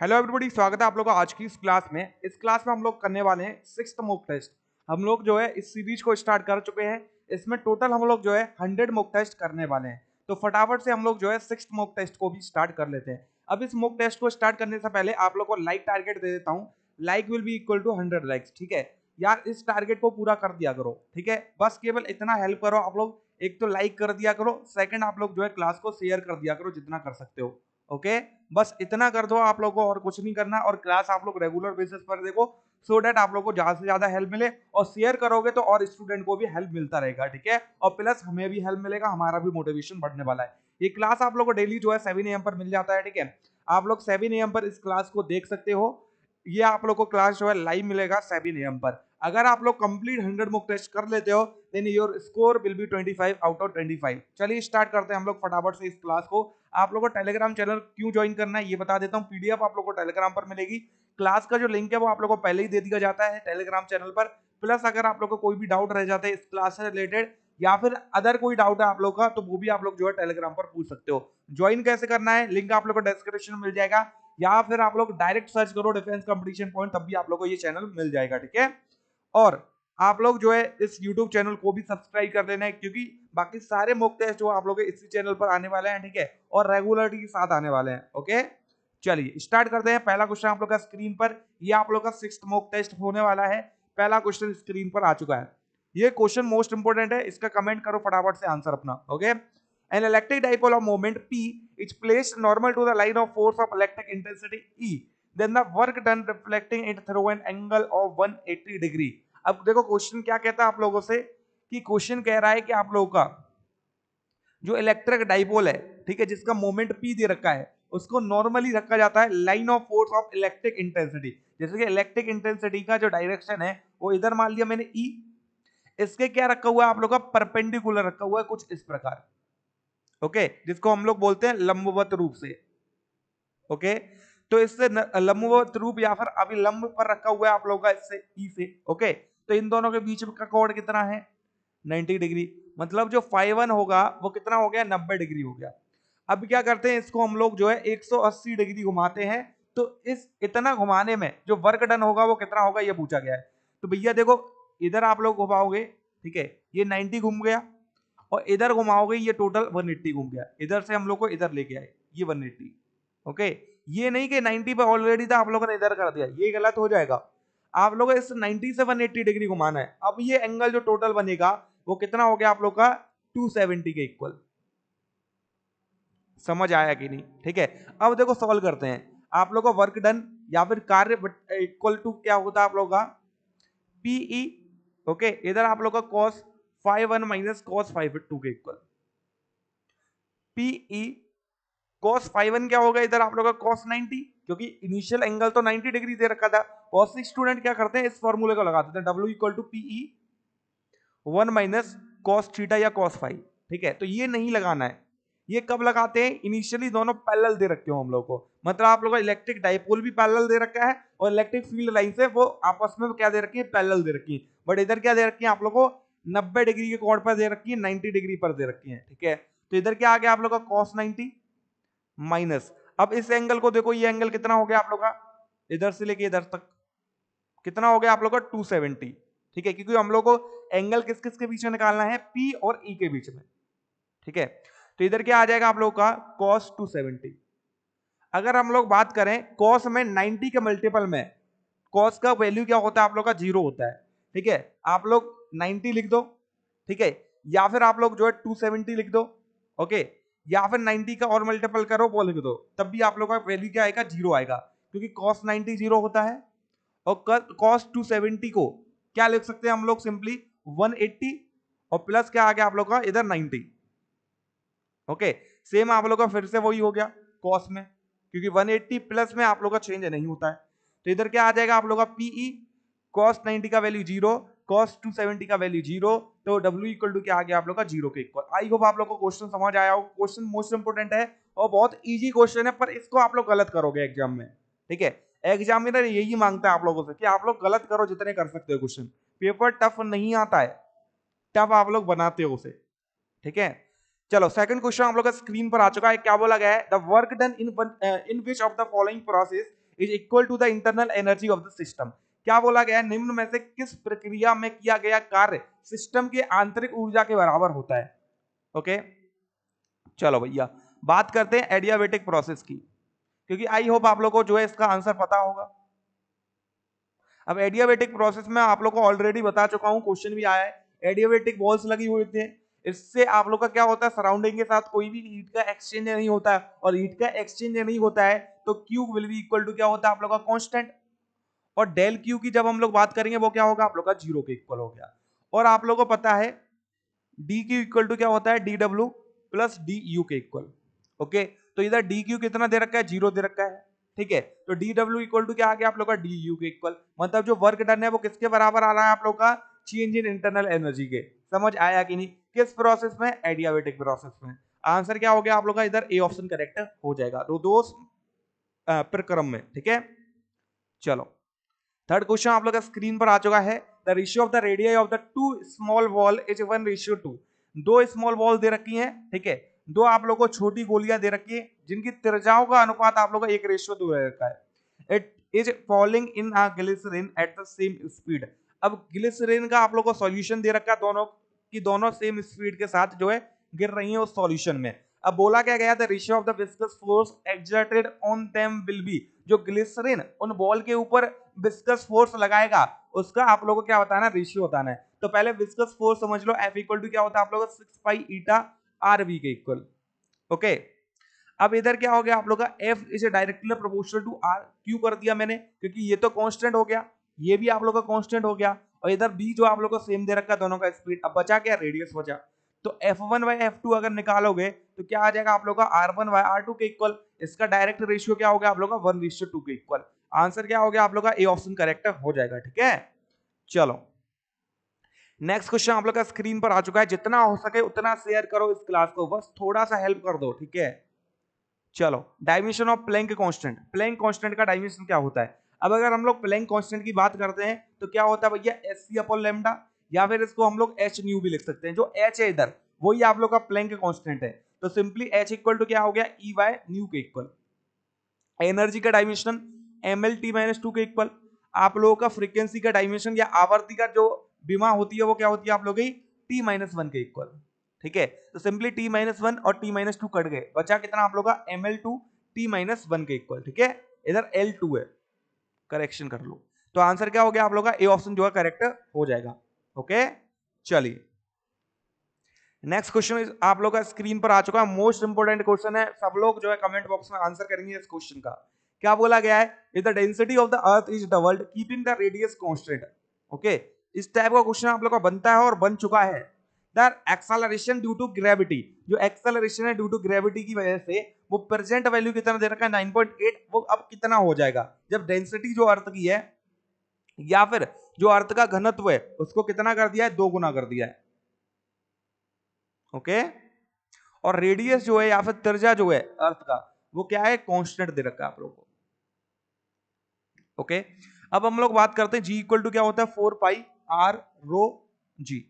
Hello everybody, स्वागत है आप लोगों का आज की इस क्लास में। इस क्लास में हम लोग करने वाले हैं सिक्स्थ मॉक टेस्ट। हम लोग जो है इस सीरीज को स्टार्ट कर चुके हैं। इसमें टोटल हम लोग जो है 100 मॉक टेस्ट करने वाले हैं। तो फटाफट से हम लोग जो है सिक्स्थ मॉक टेस्ट को भी स्टार्ट कर लेते हैं। अब इस मॉक टेस्ट को स्टार्ट करने से पहले आप लोग को लाइक टारगेट दे देता हूँ। Like will be equal to 100 likes. ठीक है यार, इस टारगेट को पूरा कर दिया करो। ठीक है, बस केवल इतना हेल्प करो आप लोग। एक तो लाइक कर दिया करो, सेकंड आप लोग जो है क्लास को शेयर कर दिया करो जितना कर सकते हो। ओके, बस इतना कर दो आप लोगों को, और कुछ नहीं करना। और क्लास आप लोग रेगुलर बेसिस पर देखो, सो डेट आप लोग को ज्यादा से ज्यादा हेल्प मिले। और शेयर करोगे तो और स्टूडेंट को भी हेल्प मिलता रहेगा। ठीक है, और प्लस हमें भी हेल्प मिलेगा, हमारा भी मोटिवेशन बढ़ने वाला है। ये क्लास आप लोग को डेली जो है 7 AM पर मिल जाता है। ठीक है, आप लोग 7 AM पर इस क्लास को देख सकते हो। ये आप लोग को क्लास जो है लाइव मिलेगा 7 AM पर। अगर आप लोग कंप्लीट 100 मॉक टेस्ट कर लेते हो then your score will be 25 out of 25। चलिए स्टार्ट करते हैं हम लोग फटाफट से इस क्लास को। आप लोगों को टेलीग्राम चैनल क्यों ज्वाइन करना है ये बता देता हूँ। पीडीएफ आप लोगों को टेलीग्राम पर मिलेगी। क्लास का जो लिंक है वो आप लोगों को पहले ही दे दिया जाता है टेलीग्राम चैनल पर। प्लस अगर आप लोग को कोई भी डाउट रह जाता है इस क्लास से रिलेटेड या फिर अदर कोई डाउट है आप लोग का, तो वो भी आप लोग जो है टेलीग्राम पर पूछ सकते हो। ज्वाइन कैसे करना है, लिंक आप लोग को डिस्क्रिप्शन में मिल जाएगा, या फिर आप लोग डायरेक्ट सर्च करो डिफेंस कंपटीशन पॉइंट, तब भी आप लोग को ये चैनल मिल जाएगा। ठीक है, और आप लोग जो है इस YouTube चैनल को भी सब्सक्राइब कर लेना है, क्योंकि बाकी सारे मॉक टेस्ट जो आप लोग इसी चैनल पर आने वाले हैं। ठीक है, और रेगुलरिटी के साथ आने वाले हैं। ओके, चलिए स्टार्ट करते हैं। पहला क्वेश्चन आप लोग का स्क्रीन पर, ये आप लोग का सिक्स्थ मॉक टेस्ट होने वाला है। पहला क्वेश्चन स्क्रीन पर आ चुका है। ये क्वेश्चन मोस्ट इंपोर्टेंट है, इसका कमेंट करो फटाफट से आंसर अपना। Okay, an electric dipole of moment P is placed normal to the line of force of electric intensity E, then the work done reflecting it through an angle of 180 degree। अब देखो question क्या कहता है आप लोगों से, कि question कह रहा है कि आप लोगों का जो इलेक्ट्रिक डाइपोल है, ठीक है, जिसका मोमेंट P दे रखा है, उसको नॉर्मली रखा जाता है line of force of electric intensity. जैसे कि इलेक्ट्रिक इंटेंसिटी का जो डायरेक्शन है वो इधर मान लिया मैंने E, इसके क्या रखा हुआ है आप लोग का, परपेंडिकुलर रखा हुआ है कुछ इस प्रकार। ओके, जिसको हम लोग बोलते हैं लंबवत रूप से। ओके, तो इससे लंबवत रूप या फिर अभिलंब पर रखा हुआ है आप लोगों का इससे ई से। ओके, तो इन दोनों के बीच का कोण कितना है, 90 डिग्री। मतलब जो φ1 होगा वो कितना हो गया, 90 डिग्री हो गया। अब क्या करते हैं, इसको हम लोग जो है 180 डिग्री घुमाते हैं। तो इस इतना घुमाने में जो वर्क डन होगा वो कितना होगा ये पूछा गया है। तो भैया देखो, इधर आप लोग घुमाओगे, ठीक है, ये 90 घूम गया, और इधर घुमाओगे ये टोटल 180 घूम गया। इधर से हम लोग को इधर लेके आए ये 180। ओके, ये नहीं कि 90 पे ऑलरेडी था आप लोगों ने इधर कर दिया, ये गलत हो जाएगा। आप लोगों को इस 90 से 180 डिग्री घुमाना है। अब ये एंगल जो टोटल बनेगा वो कितना हो गया आप लोग का, 270 के इक्वल। समझ आया कि नहीं? ठीक है, अब देखो सॉल्व करते हैं। आप लोग का वर्क डन या फिर कार्य इक्वल टू क्या होता है आप लोग का, पीई। ओके, इधर आप लोग का cos φ1 माइनस cos φ2 के इक्वल। पीई cos φ1 क्या होगा इधर आप लोग का, cos 90, क्योंकि इनिशियल एंगल तो 90 डिग्री दे रखा था। बहुत से स्टूडेंट क्या करते हैं, इस फॉर्मूले को लगा देते हैं, W equal to PE 1 minus cos theta या cos फाइ। ठीक है, तो ये नहीं लगाना है। ये कब लगाते हैं, इनिशियली दोनों पैरेलल दे रखे हो हम लोग को। मतलब आप लोग का इलेक्ट्रिक डाइपोल भी पैरेलल दे रखा है, और इलेक्ट्रिक फील्ड लाइन से वो आपस में क्या दे रखी है, पैरेलल दे रखी है। बट इधर क्या दे रखी है आप लोग को, 90 डिग्री के कोण पर दे रखी है, 90 डिग्री पर दे रखी है। ठीक है, तो इधर क्या आ गया आप लोग का cos 90 माइनस, अब इस एंगल को देखो, ये एंगल कितना हो गया आप लोग का, इधर से लेके इधर तक कितना हो गया आप लोग का, 270। ठीक है, क्योंकि हम लोग को एंगल किस किस के बीच में निकालना है, P और E के बीच में। ठीक है, तो इधर क्या आ जाएगा आप लोग का, cos 270। अगर हम लोग बात करें cos में 90 के मल्टीपल में, cos का वैल्यू क्या होता है आप लोग का, 0 होता है। ठीक है, आप लोग 90 लिख दो, ठीक है, या फिर आप लोग जो है 270 लिख दो। ओके, या फिर 90 का और मल्टीपल करो वो लिख दो, तब भी आप लोग का वैल्यू क्या आएगा, 0 आएगा, क्योंकि cos 90 0 होता है। और cos 270 को क्या लिख सकते हैं हम लोग, सिंपली 180, और प्लस क्या आ गया आप लोग का इधर 90। ओके, सेम आप लोग का फिर से वही हो गया cos में, क्योंकि 180 प्लस में आप लोग का चेंज नहीं होता है। तो इधर क्या आ जाएगा आप लोग का, पीई cos 90 का वैल्यू 0, cos 270 का वैल्यू 0, तो W इक्वल टू क्या आ गया आप लोग का, 0 के इक्वल। आई होप आप लोग को क्वेश्चन समझ आया हो। क्वेश्चन मोस्ट इंपोर्टेंट है और बहुत इजी क्वेश्चन है, पर इसको आप लोग गलत करोगे एग्जाम में। ठीक है, एग्जामिनर यही मांगता है आप लोगों से कि आप लोग गलत करो जितने कर सकते हो क्वेश्चन। पेपर टफ नहीं आता है, टफ आप लोग बनाते हो उसे। ठीक है, चलो सेकंड क्वेश्चन आप लोग का स्क्रीन पर आ चुका है। क्या बोला गया है, the work done in which of the following process is equal to the internal energy of the system. क्या बोला गया है, निम्न में से किस प्रक्रिया में किया गया कार्य सिस्टम की आंतरिक ऊर्जा के बराबर होता है। ओके चलो भैया बात करते हैं एडियाबेटिक प्रोसेस की, क्योंकि आई होप आप लोगों को जो है इसका आंसर पता होगा। अब एडियाबेटिक प्रोसेस में आप लोग को ऑलरेडी बता चुका हूं, क्वेश्चन भी आया है। एडियाबेटिक बॉल्स लगी हुई थी, इससे आप लोग का क्या होता है, सराउंडिंग के साथ कोई भी हीट का एक्सचेंज नहीं होता है, और हीट का एक्सचेंज नहीं होता है तो Q will be equal to क्या होता है आप लोग का कांस्टेंट, और डेल क्यू की जब हम लोग बात करेंगे वो क्या होगा आप लोग का जीरो के इक्वल हो गया। और आप लोगों को पता है डी क्यू इक्वल टू क्या होता है D W plus D you के इक्वल। ओके तो इधर डी क्यू कितना दे रखा है, जीरो दे रखा है, ठीक है। तो डी डब्ल्यू इक्वल टू क्या आ गया आप लोग का डी यू के इक्वल, मतलब जो वर्क डन है वो किसके बराबर आ रहा है आप लोग का, चेंज इन इंटरनल एनर्जी के। समझ आया कि नहीं, किस प्रोसेस में, एडियाबेटिक प्रोसेस में। आंसर क्या हो गया आप लोग का, इधर ए ऑप्शन करेक्ट हो जाएगा दो प्रक्रम में, ठीक है। चलो थर्ड क्वेश्चन आप लोग का स्क्रीन पर आ चुका है। The ratio of the radius of the two small ball is 1:2। दो स्मॉल बॉल दे रखी हैं, ठीक है, दो आप लोग को छोटी गोलियां दे रखी है जिनकी त्रिज्याओं का अनुपात आप लोग का 1:2 रखा है। It is falling in a glycerine at the same speed. अब ग्लिसरीन का आप लोग को सॉल्यूशन दे रखा है, दोनों की दोनों सेम स्पीड के साथ जो है गिर रही है उस सॉल्यूशन में। अब बोला क्या गया था, ratio of the viscous force exerted on them will be, जो ग्लिसरीन उन बॉल के ऊपर विस्कस फोर्स लगाएगा उसका आप लोगों को क्या बताना है, रेशियो बताना है। तो पहले विस्कस फोर्स समझ लो, F इक्वल टू क्या होता है आप लोगों का 6 पाई ईटा आर वी के इक्वल। ओके अब इधर क्या हो गया आप लोग का, F is directly proportional to r, क्यों कर दिया मैंने, क्योंकि ये तो कांस्टेंट हो गया, ये भी आप लोग का कांस्टेंट हो गया, और इधर B जो आप लोग को सेम दे रखा है दोनों का स्पीड। अब बचा क्या, रेडियस बचा। तो F1 बाय F2 अगर निकालोगे तो क्या आ जाएगा आप लोग का R1 बाय R2 के इक्वल। इसका डायरेक्ट रेशियो क्या हो गया आप लोग का 1:2 के इक्वल। आंसर क्या हो गया आप लोग का, ए ऑप्शन करेक्ट हो जाएगा, ठीक है। चलो नेक्स्ट क्वेश्चन आप लोग का स्क्रीन पर आ चुका है, जितना हो सके उतना शेयर करो इस क्लास को, बस थोड़ा सा हेल्प कर दो, ठीक है। चलो dimension of Planck constant, Planck constant का डायमेंशन क्या होता है। अब अगर हम लोग प्लैंक कांस्टेंट की बात करते हैं तो क्या होता है भैया, एच अपॉन लैम्डा, या फिर इसको हम लोग एच न्यू भी लिख सकते हैं। जो एच है इधर वही आप लोग का प्लैंक कांस्टेंट है, तो सिंपली एच इक्वल टू क्या हो गया, ई बाय न्यू के इक्वल। एनर्जी का डायमेंशन ml_t-2 के इक्वल। आप लोगों का फ्रीक्वेंसी का डायमेंशन या आवर्ती का जो विमा होती है वो क्या होती है आप लोगों की t-1 के इक्वल, ठीक है। तो सिंपली t-1 और t-2 कट गए, बचा कितना आप लोगों का ml2 t-1 के इक्वल, ठीक है। इधर l2 है, करेक्शन कर लो। तो आंसर क्या हो गया आप लोगों का, ए ऑप्शन जो है करेक्ट हो जाएगा। ओके चलिए नेक्स्ट क्वेश्चन आप लोग का स्क्रीन पर आ चुका है, मोस्ट इंपोर्टेंट क्वेश्चन है, सब लोग जो है कमेंट बॉक्स में आंसर करेंगे इस क्वेश्चन का। क्या बोला गया है, if the density of the earth is doubled keeping the radius constant. Okay इस टाइप का क्वेश्चन आप लोग का बनता है और बन चुका है। The acceleration due to gravity, जो एक्सेलरेशन है ड्यू टू ग्रेविटी की वजह से वो प्रेजेंट वैल्यू कितना दे रखा है 9.8, वो अब कितना हो जाएगा जब डेंसिटी जो अर्थ की है या फिर जो अर्थ का घनत्व है उसको कितना कर दिया है, 2 गुना कर दिया है। ओके और रेडियस जो है या फिर त्रिज्या जो है अर्थ का वो क्या है, कांस्टेंट दे रखा है आप लोगों को। ओके अब हम लोग बात करते हैं जी इक्वल टू क्या होता है, 4 पाई आर रो जी।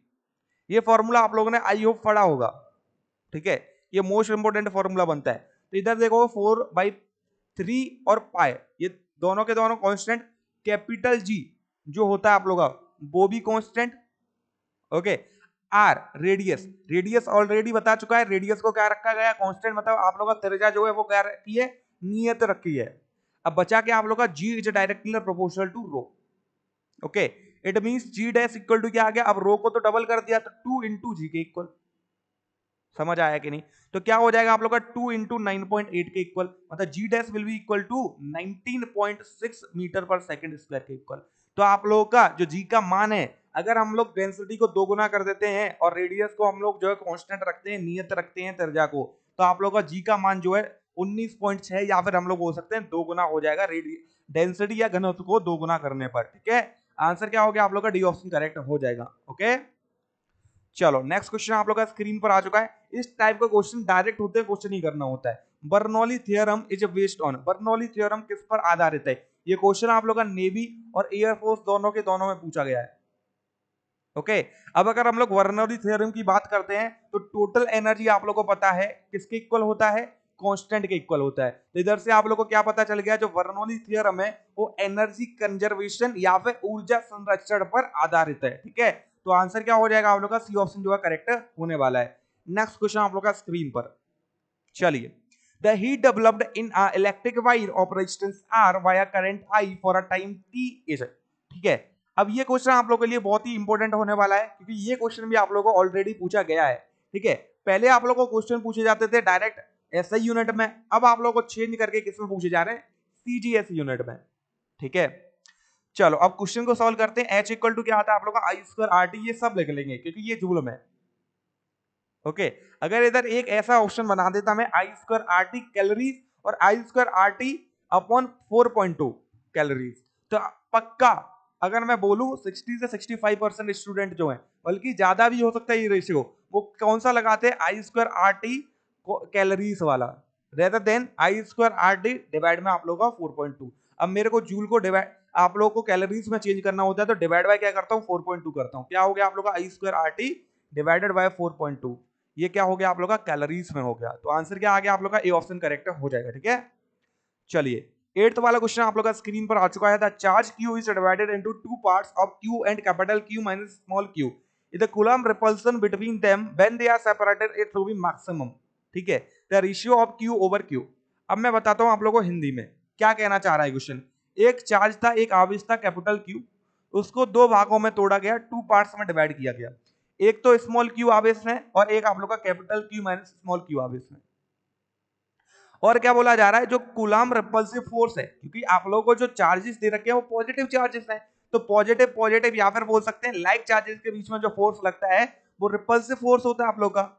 ये फॉर्मूला आप लोगों ने आई होप पढ़ा होगा, ठीक है, ये मोस्ट इंपोर्टेंट फॉर्मूला बनता है। तो इधर देखो 4/3 और पाई, ये दोनों के दोनों कांस्टेंट। कैपिटल जी जो होता है आप लोगों का वो भी constant. Okay r radius, radius already बता चुका है, रेडियस को क्या रखा गया कांस्टेंट, मतलब आप लोगों का त्रिज्या जो है वो क्या रखी है, नियत रखी है। अब बचा क्या आप लोग का, G is directly proportional to rho. Okay it means G dash equal to क्या आ गया, अब रो को तो डबल कर दिया तो 2 इंटू जी के इक्वल। समझ आया कि नहीं, तो क्या हो जाएगा आप लोग का 2 इंटू 9.8 के इक्वल, मतलब G dash will be equal to 19.6 metre per second square के इक्वल। तो आप लोगों का जो जी का मान है, अगर हम लोग डेंसिटी को 2 गुना कर देते हैं और रेडियस को हम लोग जो है कांस्टेंट रखते हैं, नियत रखते हैं त्रिज्या को, तो आप लोग का जी का मान जो है 19.6 या फिर हम लोग बोल सकते हैं 2 गुना हो जाएगा डेंसिटी या घनत्व को 2 गुना करने पर, ठीक है। आंसर क्या हो गया आप लोग का, डी ऑप्शन करेक्ट हो जाएगा। ओके चलो नेक्स्ट क्वेश्चन आप लोग का स्क्रीन पर आ चुका है। इस टाइप का क्वेश्चन डायरेक्ट होते हैं, क्वेश्चन ही करना होता है। Bernoulli theorem is based on, Bernoulli theorem किस पर आधारित है। ये क्वेश्चन आप लोग का नेवी और एयरफोर्स दोनों के दोनों में पूछा गया है। ओके अब अगर हम लोग बर्नौली थ्योरम की बात करते हैं तो टोटल एनर्जी आप लोग को पता है किसके इक्वल होता है, कांस्टेंट के इक्वल होता है। तो इधर से आप लोगों को क्या पता चल गया, जो बर्नौली थ्योरम है वो एनर्जी कंजर्वेशन या फिर ऊर्जा संरक्षण पर आधारित है। ठीक है, तो आंसर क्या हो जाएगा आप लोग का, सी ऑप्शन जो है करेक्ट होने वाला है। नेक्स्ट क्वेश्चन आप लोग का स्क्रीन पर, चलिए। The heat developed in a electric wire of resistance R via current I for a time t is, ठीक है। अब ये क्वेश्चन आप लोगों के लिए बहुत ही इंपॉर्टेंट होने वाला है, क्योंकि ये क्वेश्चन भी आप लोगों को ऑलरेडी पूछा गया है। ठीक है, पहले आप लोगों को क्वेश्चन पूछे जाते थे डायरेक्ट एसआई यूनिट में, अब आप लोगों को चेंज करके किसमें पूछे जा रहे हैं, सीजीएस यूनिट में। ठीक है, चलो अब क्वेश्चन को सॉल्व करते हैं। H इक्वल टू क्या आता है आप लोगों का, आई स्क्वायर आर टी, ये सब लिख लेंगे क्योंकि ये जूल में। ओके, अगर इधर एक ऐसा ऑप्शन बना देता मैं, I square R T calories और I square are T upon 4.2 calories, तो पक्का अगर मैं बोलूं 60 से 65% स्टूडेंट जो हैं, बल्कि ज्यादा भी हो सकता है ये रेशियो, वो कौन सा लगाते हैं, I square R T calories वाला, rather than I square are t divide में आप लोगों का 4.2। अब मेरे को जूल को डिवाइड आप लोगों को कैलोरीज में चेंज करना होता है, तो डिवाइड बाय क्या करता हूँ, 4.2 करता हूँ। क्या हो गया आप लोगों का, I square are T divided by 4.2, ये क्या हो गया आप लोग का, कैलोरीज में हो गया। तो आंसर क्या आ गया आप लोग का, ए ऑप्शन करेक्ट हो जाएगा। ठीक है, चलिए 8th वाला क्वेश्चन आप लोग का स्क्रीन पर आ चुका है। The charge Q is divided into two parts of Q and capital Q minus small q, the Coulomb repulsion between them when they are separated it will be maximum. ठीक है, the ratio of Q over Q। अब मैं बताता हूं आप लोगों को हिंदी में क्या कहना चाह रहा है क्वेश्चन। एक चार्ज था, एक आवेश था कैपिटल Q, उसको दो भागों में तोड़ा गया, टू पार्ट्स में डिवाइड किया गया। एक तो स्मॉल q आवेश में और एक आप लोग का capital Q minus small q आवेश में। और क्या बोला जा रहा है, जो कूलम्ब रिपल्सिव फोर्स है, क्योंकि आप लोगों को जो चार्जेस दे रखे हैं वो पॉजिटिव चार्जेस हैं, तो पॉजिटिव पॉजिटिव या फिर बोल सकते हैं लाइक चार्जेस के बीच में जो फोर्स लगता है वो रिपल्सिव फोर्स होता है आप लोग का।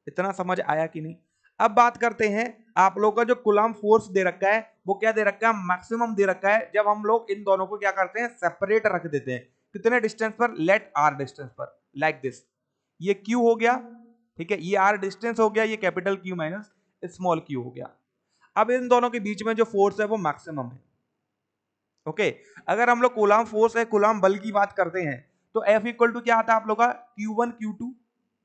इतना समझ आया कि नहीं। अब बात करते हैं, आप लोग का जो कूलम्ब फोर्स दे रखा है वो क्या दे रखा है, मैक्सिमम दे रखा है, जब हम लोग इन दोनों को क्या करते हैं, सेपरेट रख देते हैं। कितने डिस्टेंस पर, लेट आर डिस्टेंस पर, लाइक दिस। ये Q हो गया, ठीक है, ये R डिस्टेंस हो गया, ये capital Q minus small q हो गया। अब इन दोनों के बीच में जो फोर्स है वो मैक्सिमम है। ओके, अगर हम लोग कूलम्ब फोर्स है, कूलम्ब बल की बात करते हैं, तो F इक्वल टू क्या आता है आप लोग का, Q1 Q2।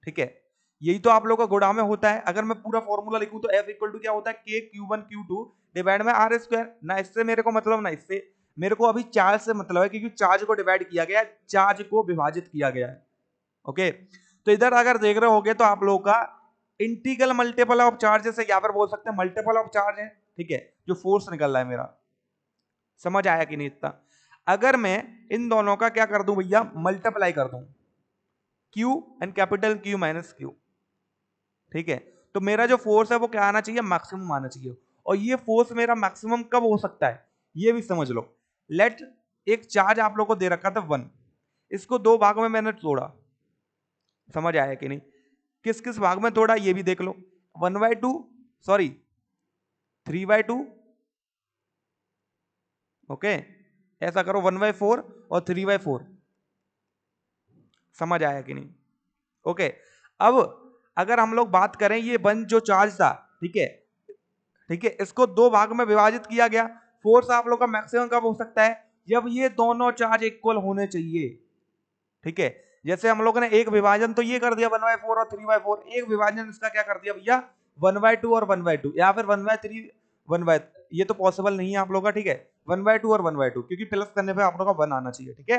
ठीक है, यही तो आप लोग का गुणा में होता है। अगर मैं पूरा फॉर्मूला लिखूं तो F इक्वल टू क्या होता है, K Q1 Q2 डिवाइड में R स्क्वायर। ना इससे मेरे को मतलब, ना इससे मेरे को अभी चार्ज से मतलब है, क्योंकि चार्ज को डिवाइड किया गया है, चार्ज को विभाजित किया गया है। ओके, तो इधर अगर देख रहे होगे तो आप लोग का इंटीग्रल मल्टीपल ऑफ चार्जेस है, या फिर बोल सकते हैं मल्टीपल ऑफ चार्ज है। ठीक है, जो फोर्स निकल रहा है मेरा, समझ आया कि नहीं इतना। अगर मैं इन दोनों का क्या कर दूं भैया, मल्टीप्लाई कर दूं, Q and capital Q minus Q। ठीक है, तो मेरा जो फोर्स है वो क्या आना चाहिए, मैक्सिमम आना चाहिए। और ये फोर्स मेरा मैक्सिमम कब हो सकता है, ये भी समझ लो। लेट एक चार्ज आप लोग को दे रखा था 1, इसको दो भागों में मैंने तोड़ा, समझ आया कि नहीं, किस किस भाग में तोड़ा ये भी देख लो, 1/2, सॉरी 3/2। ओके, ऐसा करो 1/4 और 3/4, समझ आया कि नहीं। ओके, अब अगर हम लोग बात करें, ये वन जो चार्ज था, ठीक है, ठीक है, इसको दो भाग में विभाजित किया गया। फोर्स आप लोग का मैक्सिमम कब हो सकता है, जब ये दोनों चार्ज इक्वल होने चाहिए। ठीक है, जैसे हम लोगों ने एक विभाजन तो ये कर दिया 1/4 और 3/4, एक विभाजन इसका क्या कर दिया भैया, 1/2 और 1/2, या फिर 1/3 1/, ये तो पॉसिबल नहीं है आप लोग का। ठीक है, 1/2 और 1/2, क्योंकि प्लस करने पे आप लोग का 1 आना चाहिए। ठीक है,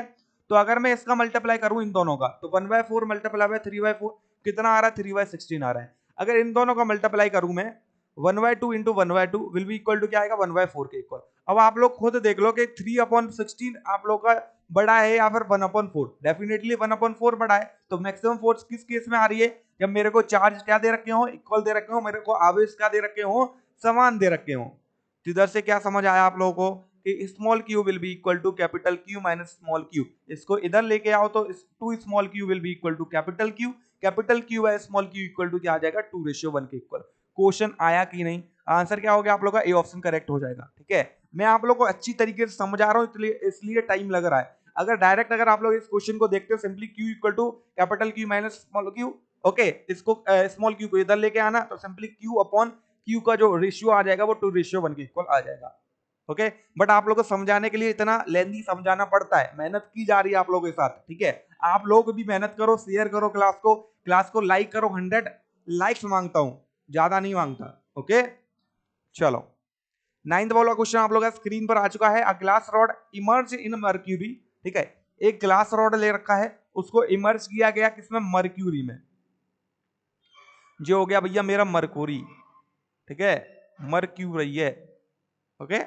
तो अगर मैं इसका मल्टीप्लाई करूं इन दोनों का, तो 1/4 मल्टीप्लाई बाय 3/4 कितना आ रहा है, 3/16 आ रहा है। अगर इन दोनों का मल्टीप्लाई करूं मैं, 1/2 into 1/2 will be equal to क्या आएगा, 1/4 के इक्वल। अब आप लोग खुद देख लो कि 3/16 आप लोग का बड़ा है या फिर 1/4, डेफिनेटली 1/4 बड़ा है। तो मैक्सिमम फोर्स किस केस में आ रही है, जब मेरे को चार्ज क्या दे रखे हो, इक्वल दे रखे हो, मेरे को आवेश क्या दे रखे हो, समान दे रखे हो। तो इधर से क्या समझ आया आप लोगों को कि small q will be equal to capital Q minus small q। इसको इधर लेके आओ तो 2 small q will be equal to capital Q by small q equal to क्या आ जाएगा, 2:1 के इक्वल। क्वेश्चन आया कि नहीं, आंसर क्या हो गया आप लोग का, ए ऑप्शन करेक्ट हो जाएगा। ठीक है, मैं आप लोग को अच्छी तरीके से समझा रहा हूं, इसलिए टाइम लग रहा है। अगर डायरेक्ट अगर आप लोग इस क्वेश्चन को देखते हो, simply Q equal to capital Q minus small q, okay, इसको स्मॉल q को इधर लेके आना, तो सिंपली Q अपॉन Q का जो रेशियो आ जाएगा वो 2:1 के इक्वल आ जाएगा। ओके, बट आप लोग को समझाने के लिए इतना लेंथी समझाना पड़ता है, मेहनत की जा रही है आप लोगों के साथ। ठीक है, आप लोग भी मेहनत करो, शेयर करो क्लास को लाइक करो, 100 लाइक्स मांगता हूं, ज्यादा नहीं मांगता। ओके, चलो, 9th वाला क्वेश्चन आप लोग का स्क्रीन पर आ चुका है। A glass rod emerge in mercury, ठीक है, एक ग्लास रॉड ले रखा है, उसको इमर्ज किया गया किसमें, मर्क्यूरी में, जो हो गया भैया मेरा मरकुरी, ठीक है, मर्क्यूरी है, ओके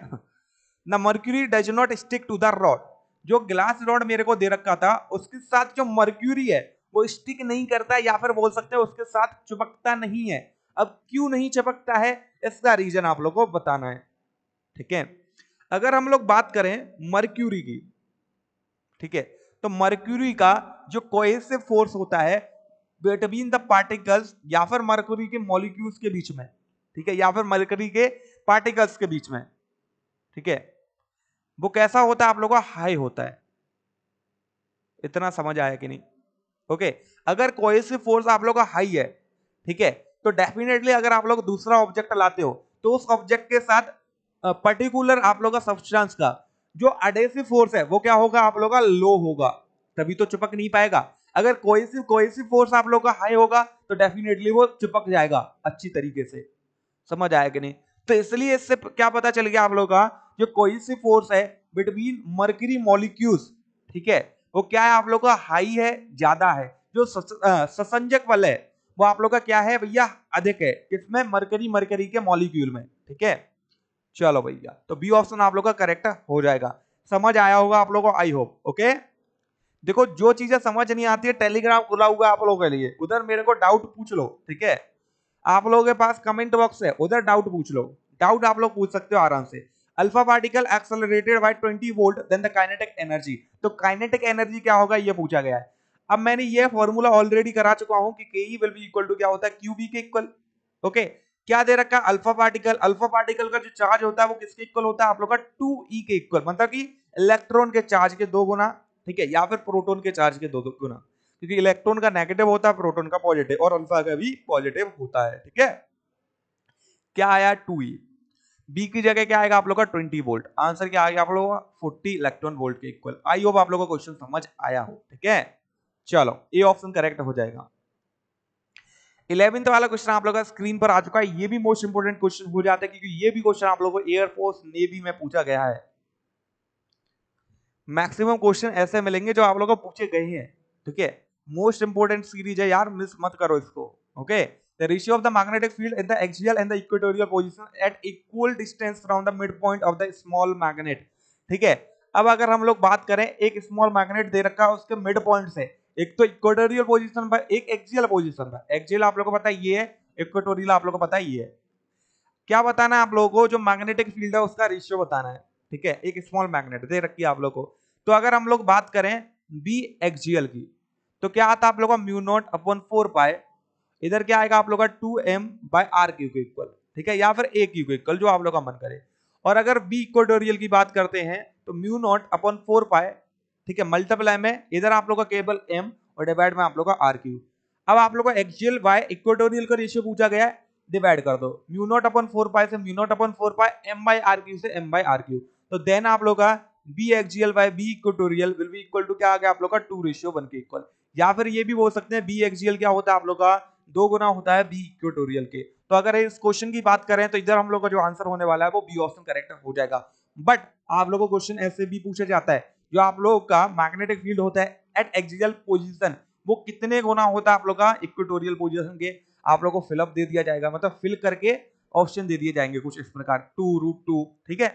ना। Mercury does not stick to the rod, जो ग्लास रॉड मेरे को दे रखा था उसके साथ जो मर्क्यूरी है वो स्टिक नहीं करता, या फिर बोल सकते हैं उसके साथ चिपकता नहीं है। अब क्यों नहीं चिपकता है, इसका रीजन आप लोगों को बताना है, ठीक है। अगर हम लोग बात करें मर्क्यूरी की, ठीक है, तो मर्क्यूरी का जो कोहेसिव फोर्स होता है बिटवीन द पार्टिकल्स, या फिर मर्क्यूरी के मॉलिक्यूल्स के बीच में, ठीक है, या फिर मर्क्यूरी के पार्टिकल्स के बीच में, ठीक है, वो कैसा होता है आप लोगों का, हाई होता है। इतना समझ आया कि नहीं, ओके। अगर कोहेसिव फोर्स आप लोगों का हाई है, ठीक है, तो डेफिनेटली अगर आप लोग दूसरा ऑब्जेक्ट लाते हो तो उस ऑब्जेक्ट के साथ पर्टिकुलर आप लोग का सब्सटेंस का जो एडेसिव फोर्स है वो क्या होगा, आप लोग का लो होगा, तभी तो चिपक नहीं पाएगा। अगर कोहेसिव कोहेसिव फोर्स आप लोग का हाई होगा तो डेफिनेटली वो चिपक जाएगा अच्छी तरीके से, समझ आया कि नहीं। तो इसलिए इससे क्या पता चल गया आप लोग का, जो कोहेसिव फोर्स है बिटवीन मर्क्यूरी मॉलिक्यूल्स, ठीक है, वो क्या है आप लोग का, हाई है, ज्यादा है। जो ससंजक बल है वो आप लोग का क्या है भैया, अधिक है, किसमें, मरकरी मरकरी के मॉलिक्यूल में, ठीक है। चलो भैया, तो बी ऑप्शन आप लोग का करेक्ट हो जाएगा। समझ आया होगा आप लोगों को, आई होप, ओके। देखो जो चीजें समझ नहीं आती है, टेलीग्राम खुला हुआ है आप लोगों के लिए, उधर मेरे को डाउट पूछ लो, ठीक है। आप लोगों के पास कमेंट बॉक्स है, उधर डाउट पूछ लो, डाउट आप लोग पूछ सकते हो आराम से। Alpha particle accelerated by 20 volt then the kinetic energy, तो काइनेटिक एनर्जी क्या होगा ये पूछा गया है। अब मैंने ये फॉर्मूला ऑलरेडी करा चुका हूं कि के विल बी इक्वल टू क्या होता है, क्यू बी के इक्वल, ओके। क्या दे रखा है, अल्फा पार्टिकल, अल्फा पार्टिकल का जो चार्ज होता है वो किसके इक्वल होता है, आप लोग का 2e के इक्वल, मतलब कि इलेक्ट्रॉन के चार्ज के 2 गुना, ठीक है, या फिर प्रोटॉन के चार्ज के 2 गुना, क्योंकि इलेक्ट्रॉन का नेगेटिव होता है, प्रोटॉन का पॉजिटिव, और अल्फा का भी पॉजिटिव होता है, ठीक है। क्या आया, 2e। बी की जगह क्या आएगा आप लोग का, 20 वोल्ट। आंसर क्या आ गया आप लोगों का, 40 इलेक्ट्रॉन वोल्ट के इक्वल। आई होप आप लोगों को क्वेश्चन समझ आया हो, ठीक है। चलो, ए ऑप्शन करेक्ट हो जाएगा। 11th वाला क्वेश्चन आप लोगों का स्क्रीन पर आ चुका है। ये भी मोस्ट इंपोर्टेंट क्वेश्चन हो जाता है, क्योंकि ये भी क्वेश्चन आप लोगों को एयरफोर्स नेवी में पूछा गया है। मैक्सिमम क्वेश्चन ऐसे मिलेंगे जो आप लोगों को पूछे गए हैं, ठीक है। मोस्ट इंपोर्टेंट सीरीज है यार, मिस मत करो इसको, okay. The ratio of the magnetic field in the axial and the equatorial position at equal distance from the midpoint of the small magnet, ठीक है। अब अगर हम लोग बात करें, एक स्मॉल मैग्नेट दे रखा है उसके मिड पॉइंट से, एक तो इक्वेटोरियल पोजीशन पर, एक एक्सियल पोजीशन पर। एक्सियल आप लोगों को पता है ये है, इक्वेटोरियल आप लोगों को पता है ये है। क्या बताना है आप लोगों को, जो मैग्नेटिक फील्ड है उसका रेशियो बताना है, ठीक है। एक स्मॉल मैग्नेट दे रखी है आप लोगों को, तो अगर हम लोग बात करें बी एक्सियल की, तो क्या आता है आप लोगों का, म्यू नॉट अपॉन 4 पाई, इधर क्या आएगा आप लोग का 2m बाय आर क्यू के इक्वल, ठीक है, या फिर ए क्यू के इक्वल, जो आप लोग का मन करे। और अगर बी इक्वेटोरियल की बात करते हैं तो म्यू नॉट अपॉन 4 पाई, ठीक है, मल्टीप्लाई में इधर आप लोग का केवल m और डिवाइड में आप लोग का आर क्यू। अब आप लोग का एक्सियल बाय इक्वेटोरियल का रेशियो पूछा गया है, डिवाइड कर दो, म्यू नॉट अपॉन 4 पाई से mu not upon 4 pi, m by r cube से m बाय आर क्यू, तो देन आप लोग का b axial by b equatorial will be equal to क्या आ गया आप लोग का 2:1 के इक्वल। या फिर ये भी बोल सकते हैं बी एक्सियल क्या होता है आप लोग का, 2 गुना होता है बी इक्वेटोरियल के। तो अगर इस क्वेश्चन की बात करें तो इधर हम लोग का जो आंसर होने वाला है वो बी ऑप्शन करेक्ट हो जाएगा। बट आप लोगों को क्वेश्चन ऐसे भी पूछा जाता है, जो आप लोग का मैग्नेटिक फील्ड होता है एट एक्सियल पोजीशन, वो कितने गुना होता है आप लोग का इक्वेटोरियल पोजीशन के, आप लोग को फिलअप दे दिया जाएगा, मतलब फिल करके ऑप्शन दे दिए जाएंगे कुछ इस प्रकार 2√2, ठीक है।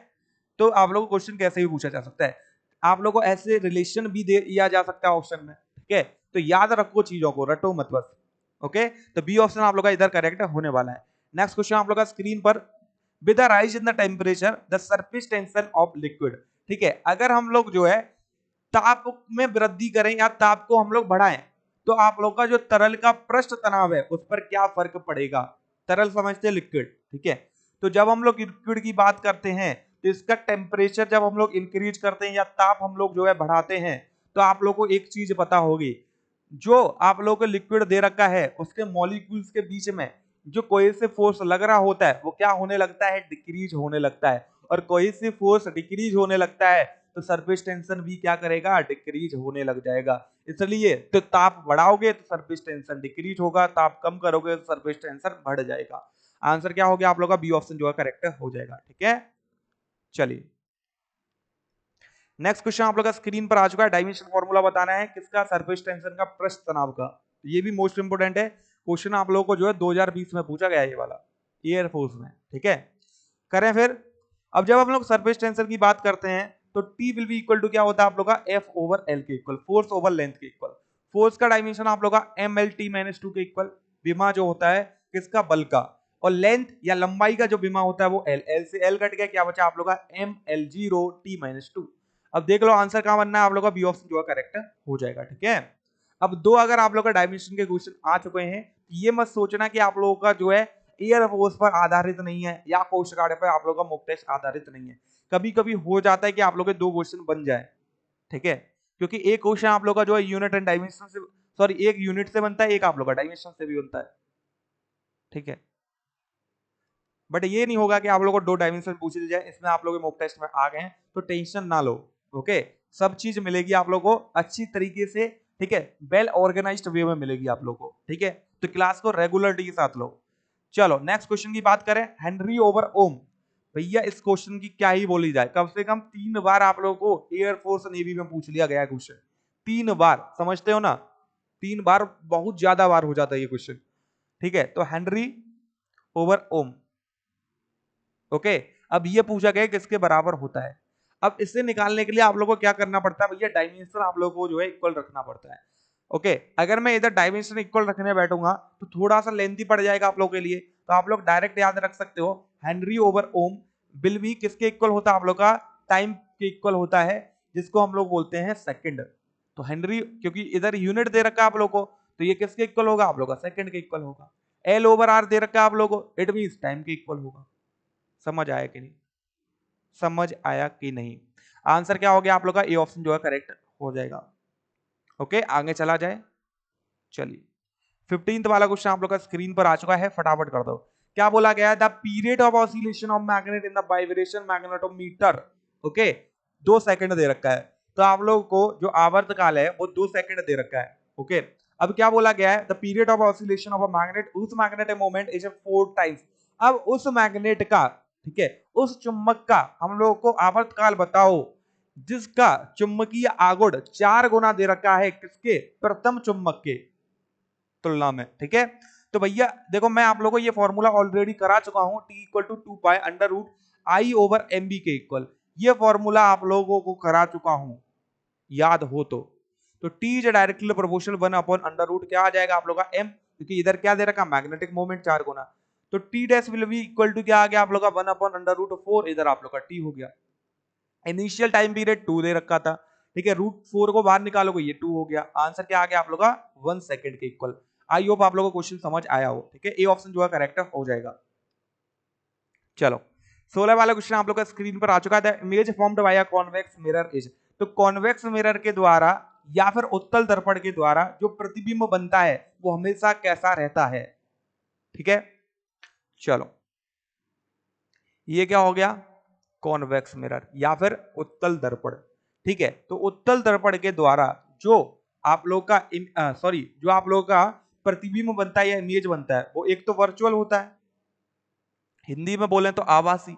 तो आप लोग को क्वेश्चन कैसे भी पूछा जा सकता है, आप लोग को ऐसे रिलेशन भी दे दिया जा सकता है ऑप्शन में, ठीक है। तो याद रखो चीजों को, रटो मत बस, ओके। तो बी ऑप्शन आप लोग का इधर करेक्ट होने वाला है। नेक्स्ट क्वेश्चन आप लोग का स्क्रीन पर, with the rise in the temperature the surface tension of liquid, ठीक है। अगर हम लोग जो है ताप में वृद्धि करें या ताप को हम लोग बढ़ाएं, तो आप लोग का जो तरल का पृष्ठ तनाव है उस पर क्या फर्क पड़ेगा। तरल समझते हैं लिक्विड, ठीक है। तो जब हम लोग लिक्विड की बात करते हैं तो इसका टेम्परेचर जब हम लोग इंक्रीज करते हैं या ताप हम लोग जो है बढ़ाते हैं, तो आप लोग को एक चीज पता होगी, जो आप लोग को लिक्विड दे रखा है उसके मॉलिक्यूल्स के बीच में जो कोहेसिव फोर्स लग रहा होता है वो क्या होने लगता है, डिक्रीज होने लगता है। और कोहेसिव फोर्स डिक्रीज होने लगता है तो सरफेस टेंशन भी क्या करेगा, डिक्रीज होने लग जाएगा। इसलिए तो ताप बढ़ाओगे तो सरफेस टेंशन डिक्रीज होगा, ताप कम करोगे तो सरफेस टेंशन बढ़ जाएगा। आंसर क्या हो गया आप लोग का, बी ऑप्शन जो है करेक्ट हो जाएगा। ठीक है, चलिए नेक्स्ट क्वेश्चन आप लोग का स्क्रीन पर आ चुका है। डायमेंशन फॉर्मूला बताना है किसका, सरफेस टेंशन का, पृष्ठ तनाव का। ये भी मोस्ट इंपोर्टेंट है क्वेश्चन, आप लोगों को जो है 2020 में पूछा गया है ये वाला, एयरफोर्स में। ठीक है, करें फिर। अब जब हम लोग सरफेस टेंशन की बात करते हैं तो T will be equal to क्या होता है आप लोग का, F ओवर L के इक्वल, फोर्स ओवर लेंथ के इक्वल। फोर्स का डायमेंशन आप लोग का MLT - 2 के इक्वल, विमा जो होता है किसका, बल का, और लेंथ या लंबाई का जो विमा होता है वो L से L कट गया, क्या बचा आप लोग का, MLG रो T - 2। अब देख लो आंसर कहां बनना है आप लोग का, बी ऑप्शन जो है करेक्ट हो जाएगा। ठीक है, अब दो अगर आप लोग का डायमेंशन के क्वेश्चन आ चुके हैं, ये मत सोचना कि आप लोगों का जो है एयरफोर्स पर आधारित नहीं है या कोस्ट गार्ड पर आप लोग का मॉक टेस्ट आधारित नहीं है। कभी कभी हो जाता है कि आप लोग के दो क्वेश्चन बन जाए। ठीक है, क्योंकि एक क्वेश्चन आप लोग का जो है यूनिट एंड डायमेंशन से, सॉरी एक यूनिट से बनता है, एक आप लोग का डायमेंशन से भी बनता है। ठीक है, बट ये नहीं होगा कि आप लोग को दो डायमेंशन पूछ ली जाए, इसमें आप लोग मॉक टेस्ट में आ गए हैं तो टेंशन ना लो। ओके, सब चीज मिलेगी आप लोग को अच्छी तरीके से। ठीक है, वेल ऑर्गेनाइज्ड वे में मिलेगी आप लोग को। ठीक है, तो क्लास को रेगुलरिटी के साथ लो। चलो नेक्स्ट क्वेश्चन की बात करें, हेनरी ओवर ओम। भैया इस क्वेश्चन की क्या ही बोली जाए, कम से कम 3 बार आप लोगों को एयरफोर्स नेवी में पूछ लिया गया है क्वेश्चन, 3 बार, समझते हो ना, 3 बार बहुत ज्यादा बार हो जाता है ये क्वेश्चन। ठीक है, तो हेनरी ओवर ओम। ओके, अब ये पूछा गया किसके बराबर होता है। अब इसे निकालने के लिए आप लोगों को क्या करना पड़ता है भैया, डायमेंशन आप लोगों को जो है इक्वल रखना पड़ता है। ओके, अगर मैं इधर डायमेंशन इक्वल रखने बैठूंगा तो थोड़ा सा लेंथी पड़ जाएगा आप लोगों के लिए, तो आप लोग डायरेक्ट याद रख सकते हो, Henry over ohm will be किसके इक्वल होता है आप लोग का, टाइम के इक्वल होता है, जिसको हम लोग बोलते हैं सेकंड। तो हेनरी, क्योंकि इधर यूनिट दे रखा है आप लोग को, तो ये किसके इक्वल होगा आप लोग का, सेकंड के इक्वल होगा। एल ओवर आर दे रखा है आप लोग को, इट मींस टाइम के इक्वल होगा। समझ आया कि नहीं, समझ आया कि नहीं। आंसर क्या हो गया आप लोग का, ए ऑप्शन जो है करेक्ट हो जाएगा। ओके, आगे चला जाए। चलिए 15th वाला क्वेश्चन आप लोग का स्क्रीन पर आ चुका है, फटाफट कर दो। क्या बोला गया है, the period of oscillation of magnet in the vibration magnetometer. Okay, 2 second दे रखा है, तो आप लोग को जो आवर्त काल है वो 2 सेकंड दे रखा है। ओके, अब क्या बोला गया है, the period of oscillation of a magnet, उस मैग्नेटिक मोमेंट इज 4 टाइम्स। अब उस मैग्नेट का, ठीक है, उस चुंबक का हम लोग को आवर्त काल बताओ जिसका चुंबकीय आघूर्ण 4 गुना दे रखा है किसके, प्रथम चुंबक के तुलना में। ठीक है, तो भैया देखो मैं आप लोगों को ये फॉर्मूला ऑलरेडी करा चुका हूं, T equal to 2 pi under root I over MB के इक्वल। ये फॉर्मूला आप लोगों को करा चुका हूं, याद हो तो T is directly proportional 1 upon under root क्या आ जाएगा आप लोग का M, क्योंकि इधर क्या दे रखा मैग्नेटिक मोमेंट 4 गुना, तो T dash will be equal to क्या आ गया आप लोग का 1 अपॉन अंडर रूट 4, इधर आप लोग का T हो गया। इनिशियल टाइम पीरियड 2 दे रखा था, ठीक है, रूट 4 को बाहर निकालोगे ये 2 हो गया। आंसर क्या आ गया आप लोग का, 1 सेकंड के इक्वल। आई होप आप लोगों को क्वेश्चन समझ आया हो। ठीक है, ए ऑप्शन जो है करेक्ट हो जाएगा। चलो 16 वाला क्वेश्चन आप लोग का स्क्रीन पर आ चुका है, image formed by a convex mirror is. तो कॉन्वेक्स मिरर के द्वारा या फिर उत्तल दर्पण के द्वारा जो प्रतिबिंब बनता है वो हमेशा कैसा रहता है। ठीक है, चलो ये क्या हो गया, कॉन्वेक्स मिरर या फिर उत्तल दर्पण। ठीक है, तो उत्तल दर्पण के द्वारा जो आप लोग का सॉरी जो आप लोग का प्रतिबिंब बनता है या इमेज बनता है वो एक तो वर्चुअल होता है, हिंदी में बोले तो आभासी,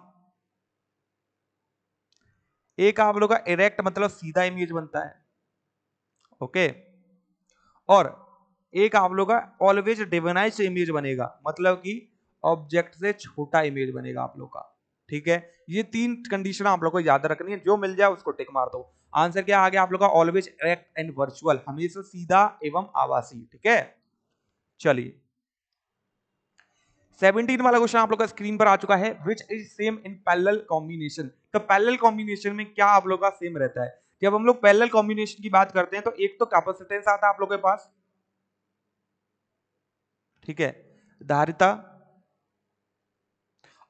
एक आप लोग का इरेक्ट मतलब सीधा इमेज बनता है। ओके, और एक आप लोग का ऑलवेज डिवाइनाइज्ड इमेज बनेगा, मतलब कि ऑब्जेक्ट से छोटा इमेज बनेगा आप लोग का। ठीक है, ये 3 कंडीशन आप लोग को याद रखनी है, जो मिल जाए उसको टिक मार दो। आंसर क्या आ गया आप लोग का, ऑलवेज इरेक्ट एंड वर्चुअल, हमेशा सीधा एवं आभासी। ठीक है, चलिए 17 वाला क्वेश्चन आप लोग का स्क्रीन पर आ चुका है, which is same in parallel combination. तो पैरेलल कॉम्बिनेशन में क्या आप लोग का सेम रहता है। जब हम लोग पैरेलल कॉम्बिनेशन की बात करते हैं तो एक तो कैपेसिटेंस आता है आप लोग के पास, ठीक है, धारिता,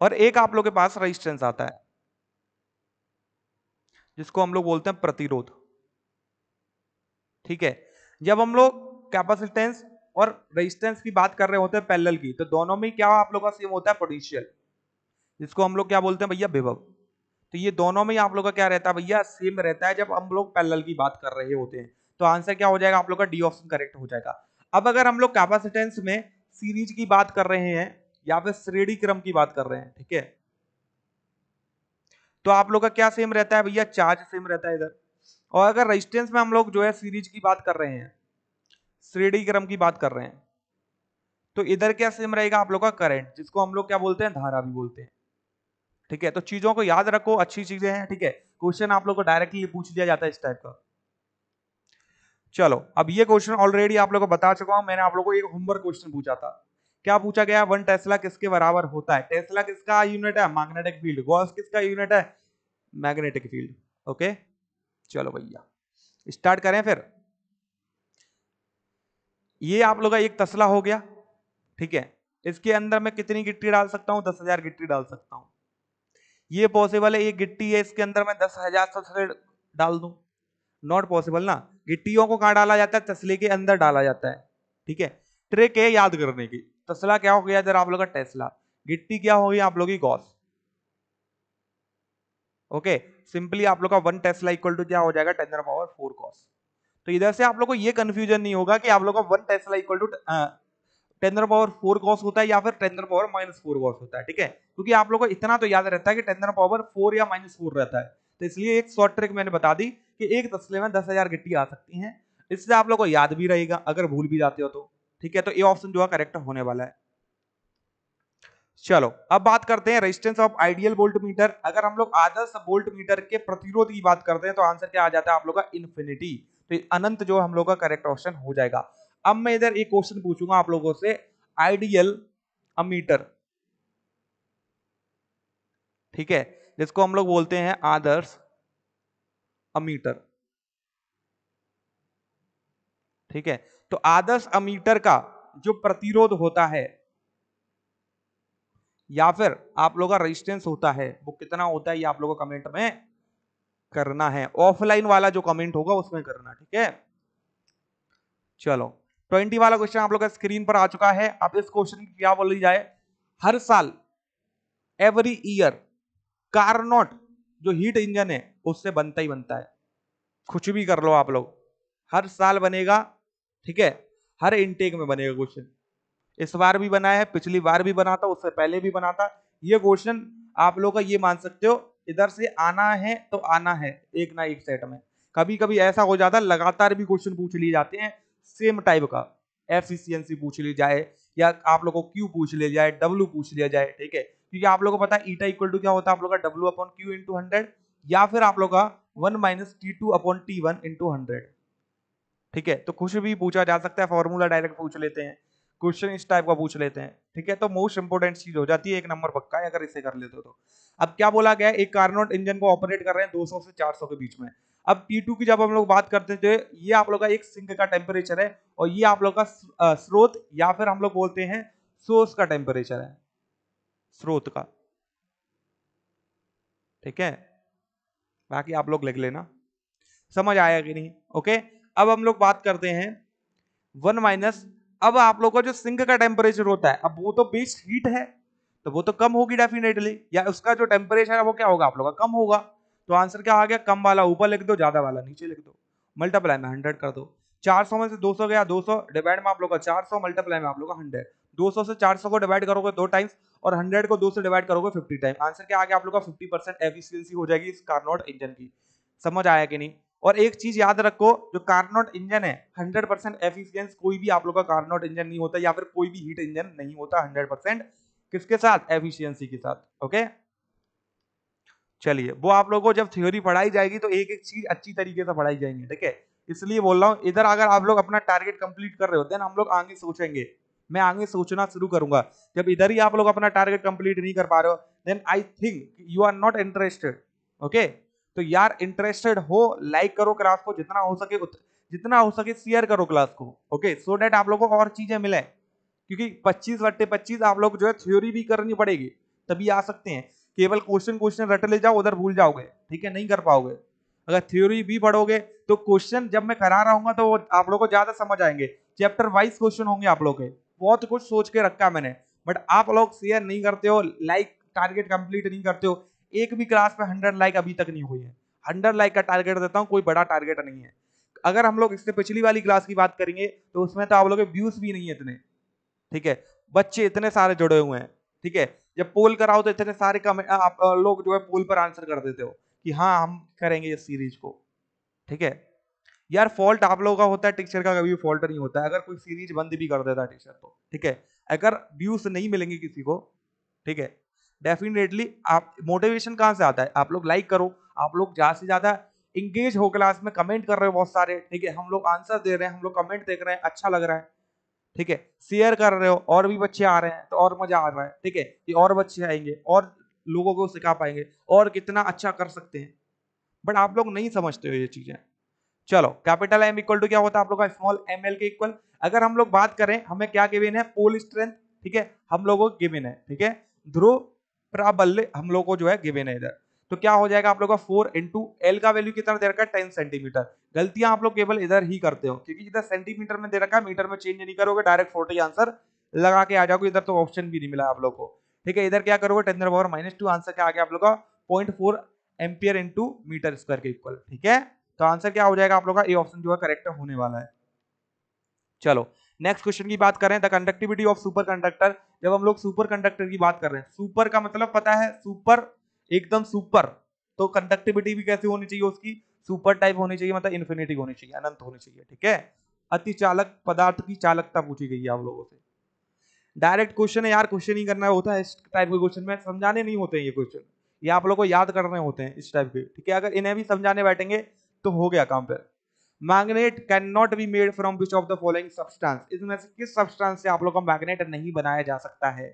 और एक आप लोग के पास रेजिस्टेंस आता है जिसको हम लोग बोलते हैं प्रतिरोध। ठीक है, जब हम लोग कैपेसिटेंस और रेजिस्टेंस की बात कर रहे होते हैं पैरेलल की, तो दोनों में क्या आप लोग का सेम होता है, पोटेंशियल, जिसको हम लोग क्या बोलते हैं भैया, विभव। तो ये दोनों में आप लोग का क्या रहता है भैया, सेम रहता है जब हम लोग पैरेलल की बात कर रहे होते हैं। तो आंसर क्या हो जाएगा आप लोग का, डी ऑप्शन करेक्ट हो जाएगा। अब अगर हम लोग कैपेसिटेंस में सीरीज की बात कर रहे हैं या फिर श्रेणी क्रम की बात कर रहे हैं, ठीक है। तो आप लोग का क्या सेम रहता है भैया, चार्ज सेम रहता है इधर। और अगर रेजिस्टेंस में हम लोग जो है सीरीज की बात कर रहे हैं, श्रेणी क्रम की बात कर रहे हैं, तो इधर क्या सेम रहेगा आप लोग का, करंट, जिसको हम लोग क्या बोलते हैं, धारा भी बोलते हैं, ठीक है। तो चीजों को याद रखो, अच्छी चीजें हैं, ठीक है। क्वेश्चन आप लोग को डायरेक्टली पूछ लिया जाता है इस टाइप का। चलो अब ये क्वेश्चन ऑलरेडी आप लोगों को बता चुका हूं, मैंने आप लोगों को एक होमवर्क क्वेश्चन पूछा था। क्या पूछा गया, 1 टेस्ला किसके बराबर होता है। टेस्ला किसका यूनिट है, मैग्नेटिक फील्ड। गॉस किसका यूनिट है, मैग्नेटिक फील्ड। ओके चलो भैया स्टार्ट करें फिर। ये आप लोग का एक तसला हो गया, ठीक है। इसके अंदर मैं कितनी गिट्टी डाल सकता हूं, 10,000 गिट्टी डाल सकता हूं। ये पॉसिबल है, एक गिट्टी है इसके अंदर मैं 10,000 तसले डाल दूं, नॉट पॉसिबल ना। गिट्टियों को कहां डाला जाता है, तसले के अंदर डाला जाता है, ठीक है। ट्रिक है याद करने की। तसला क्या हो गया इधर आप लोग का, टेस्ला। गिट्टी क्या हो गई आप लोग की, गॉस। ओके सिंपली आप लोग का 1 टेस्ला इक्वल टू क्या हो जाएगा, 10⁻⁴ गॉस। तो इधर से आप लोग को ये कंफ्यूजन नहीं होगा कि आप लोग का 1 टेस्ला इक्वल टू 10⁻⁴ गॉस होता है या फिर 10⁻⁻⁴ गॉस होता है, ठीक है। क्योंकि आप लोग को इतना तो याद रहता है कि 10⁻⁴ या -4 रहता है। तो इसलिए एक शॉर्ट ट्रिक मैंने बता दी कि एक तसले में 10,000 गिट्टी आ सकती हैं। इससे आप लोग को याद भी रहेगा अगर भूल भी जाते हो तो, ठीक है। तो ये ऑप्शन जो है करेक्ट होने वाला है। चलो अब बात करते हैं resistance of ideal volt meter. अगर हम लोग आदर्श वोल्ट मीटर के प्रतिरोध की बात करते हैं तो आंसर क्या आ जाता है आप लोग का, इन्फिनिटी। तो अनंत जो हम लोग का करेक्ट ऑप्शन हो जाएगा। अब मैं इधर एक क्वेश्चन पूछूंगा आप लोगों से, आइडियल अमीटर, ठीक है, जिसको हम लोग बोलते हैं आदर्श अमीटर, ठीक है। तो आदर्श अमीटर का जो प्रतिरोध होता है या फिर आप लोग का रेजिस्टेंस होता है वो कितना होता है, ये आप लोगों को कमेंट में करना है। ऑफलाइन वाला जो कमेंट होगा उसमें करना, ठीक है। चलो 20 वाला क्वेश्चन आप लोग का स्क्रीन पर आ चुका है। अब इस क्वेश्चन की क्या बोली जाए, हर साल, एवरी ईयर, कारनोट जो हीट इंजन है उससे बनता ही बनता है। कुछ भी कर लो आप लोग, हर साल बनेगा, ठीक है। हर इनटेक में बनेगा क्वेश्चन। इस बार भी बना है, पिछली बार भी बना था, उससे पहले भी बना था। ये क्वेश्चन आप लोग का ये मान सकते हो इधर से आना है तो आना है एक ना एक सेट में। कभी कभी ऐसा हो जाता है लगातार भी क्वेश्चन पूछ लिए जाते हैं सेम टाइप का। एफिशिएंसी पूछ ली जाए या आप लोग को क्यू पूछ लिया जाए, डब्ल्यू पूछ लिया जाए, ठीक है। क्योंकि आप लोग को पता है ईटा इक्वल टू क्या होता है आप लोग का, डब्ल्यू अपॉन क्यू इंटू 100, या फिर आप लोग का 1 minus T2 upon T1 into 100, ठीक है। तो कुछ भी पूछा जा सकता है, फॉर्मूला डायरेक्ट पूछ लेते हैं, क्वेश्चन इस टाइप का पूछ लेते हैं, ठीक है। तो मोस्ट इंपोर्टेंट चीज हो जाती है, एक नंबर पक्का है अगर इसे कर लेते हो तो। अब क्या बोला गया है, एक कारनोट इंजन को ऑपरेट कर रहे हैं 200 से 400 के बीच में। अब T2 की जब हम लोग बात करते थे, ये आप लोग का एक सिंक का टेम्परेचर है और ये आप लोग का स्रोत या फिर हम लोग बोलते हैं सोर्स का टेम्परेचर है, स्रोत का, ठीक है। बाकी आप लोग लिख लेना, समझ आया कि नहीं। ओके अब हम लोग बात करते हैं 1 माइनस, अब आप लोग का जो सिंक का टेम्परेचर होता है, अब वो तो बेस हीट है तो वो तो कम होगी डेफिनेटली, या उसका जो टेम्परेचर है वो क्या होगा आप लोग का, कम होगा। तो आंसर क्या आ गया, कम वाला ऊपर लिख दो, ज्यादा वाला नीचे लिख दो, मल्टीप्लाई में 100 कर दो। 400 में से 200 गया, 200 डिवाइड में आप लोग का 400, मल्टीप्लाई में आप लोग का 100। 200 से 400 को डिवाइड करोगे 2 टाइम्स और 100 को 2 से डिवाइड करोगे 50 टाइम। आंसर क्या आ गया आप लोग का, 50% एफिशिएंसी हो जाएगी इस कारनोट इंजन की। समझ आया कि नहीं। और एक चीज याद रखो, जो कारनोट इंजन है 100% एफिशिएंस कोई भी आप लोग का कारनोट इंजन नहीं होता या फिर कोई भी हीट इंजन नहीं होता 100%, किसके साथ, एफिशिएंसी के साथ। ओके चलिए वो आप लोगों को जब थ्योरी पढ़ाई जाएगी तो एक एक चीज अच्छी तरीके से पढ़ाई जाएंगी, ठीक है। इसलिए बोल रहा हूं, इधर अगर आप लोग अपना टारगेट कंप्लीट कर रहे होते हैं ना, हम लोग आगे सोचेंगे, मैं आगे सोचना शुरू करूंगा। जब इधर ही आप लोग अपना टारगेट कंप्लीट नहीं कर पा रहे हो, then I think you are not interested. Okay तो यार इंटरेस्टेड हो, लाइक करो क्लास को, जितना हो सके शेयर करो क्लास को, ओके, सो दैट आप लोगों को और चीजें मिले। क्योंकि 25/25 आप लोग जो है थ्योरी भी करनी पड़ेगी तभी आ सकते हैं। केवल क्वेश्चन क्वेश्चन रट ले जाओ, उधर भूल जाओगे, ठीक है, नहीं कर पाओगे। अगर थ्योरी भी पढ़ोगे तो क्वेश्चन जब मैं करा रहा हूँ तो आप लोगों को ज्यादा समझ आएंगे। चैप्टर वाइज क्वेश्चन होंगे आप लोग के, बहुत कुछ सोच के रखा है मैंने, बट आप लोग शेयर नहीं करते हो, लाइक टारगेट कंप्लीट नहीं करते हो। एक भी क्लास पे 100 लाइक अभी तक नहीं हुई है। 100 लाइक का टारगेट देता हूँ, कोई बड़ा टारगेट नहीं है। अगर हम लोग इससे पिछली वाली क्लास की बात करेंगे तो उसमें तो आप लोग के व्यूज भी नहीं है इतने, ठीक है। बच्चे इतने सारे जुड़े हुए हैं, ठीक है। जब पोल कराओ तो इतने सारे आप लोग जो है पोल पर आंसर कर देते हो कि हाँ हम करेंगे इस सीरीज को, ठीक है। यार फॉल्ट आप लोगों का होता है, टीचर का कभी फॉल्ट नहीं होता है। अगर कोई सीरीज बंद भी कर देता है टीचर तो, ठीक है। अगर व्यूज नहीं मिलेंगे किसी को, ठीक है, डेफिनेटली आप मोटिवेशन कहां से आता है? आप लोग लाइक करो, आप लोग ज्यादा से ज्यादा इंगेज हो क्लास में, कमेंट कर रहे हो बहुत सारे, ठीक है। हम लोग आंसर दे रहे हैं, हम लोग कमेंट देख रहे हैं, अच्छा लग रहा है, ठीक है। शेयर कर रहे हो, और भी बच्चे आ रहे हैं तो और मजा आ रहा है, ठीक है। कि और बच्चे आएंगे और लोगों को सिखा पाएंगे और कितना अच्छा कर सकते हैं। बट आप लोग नहीं समझते हो ये चीजें। चलो, कैपिटल एम इक्वल टू क्या होता है आप लोग का? स्मॉल एम एल के इक्वल। अगर हम लोग बात करें, हमें क्या गिवन है? पोल स्ट्रेंथ, ठीक है, हम लोगों को गिवन है, ठीक है। ध्रुव प्राबल्य हम लोग को जो है गिवन है इधर। तो क्या हो जाएगा आप लोग का 4 इंटू एल का वैल्यू कितना दे रखा है? 10 सेंटीमीटर। गलतियां आप लोग केवल इधर ही करते हो, क्योंकि इधर सेंटीमीटर में दे रखा है, मीटर में चेंज नहीं करोगे, डायरेक्ट 40 आंसर लगा के आ जाओगे। इधर तो ऑप्शन भी नहीं मिला आप लोग को, ठीक है। इधर क्या करोगे? 10⁻⁻2 आंसर क्या आ गया आप लोग का? 0.4 एम्पियर इंटू मीटर स्क्वायर के इक्वल, ठीक है। तो आंसर क्या हो जाएगा आप लोग का? ए ऑप्शन जो है करेक्ट होने वाला है। चलो, नेक्स्ट क्वेश्चन की बात करें, the conductivity of super conductor. जब हम लोग सुपर कंडक्टर की बात कर रहे हैं, सुपर का मतलब पता है, सुपर, एकदम सुपर। तो कंडक्टिविटी भी कैसे होनी चाहिए उसकी? सुपर टाइप होनी चाहिए, मतलब इन्फिनिटी होनी चाहिए, अनंत होनी चाहिए, ठीक है। अति चालक पदार्थ की चालकता पूछी गई है आप लोगों से। डायरेक्ट क्वेश्चन है यार, क्वेश्चन ही करना होता है इस टाइप के क्वेश्चन में, समझाने नहीं होते हैं ये क्वेश्चन, ये आप लोग को याद करने होते हैं इस टाइप के, ठीक है। अगर इन्हें भी समझाने बैठेंगे तो हो गया काम फिर। Magnet can not be made from which of the following substance. इसमें से किस सब्सटेंस से आप लोग का मैग्नेट नहीं बनाया जा सकता है,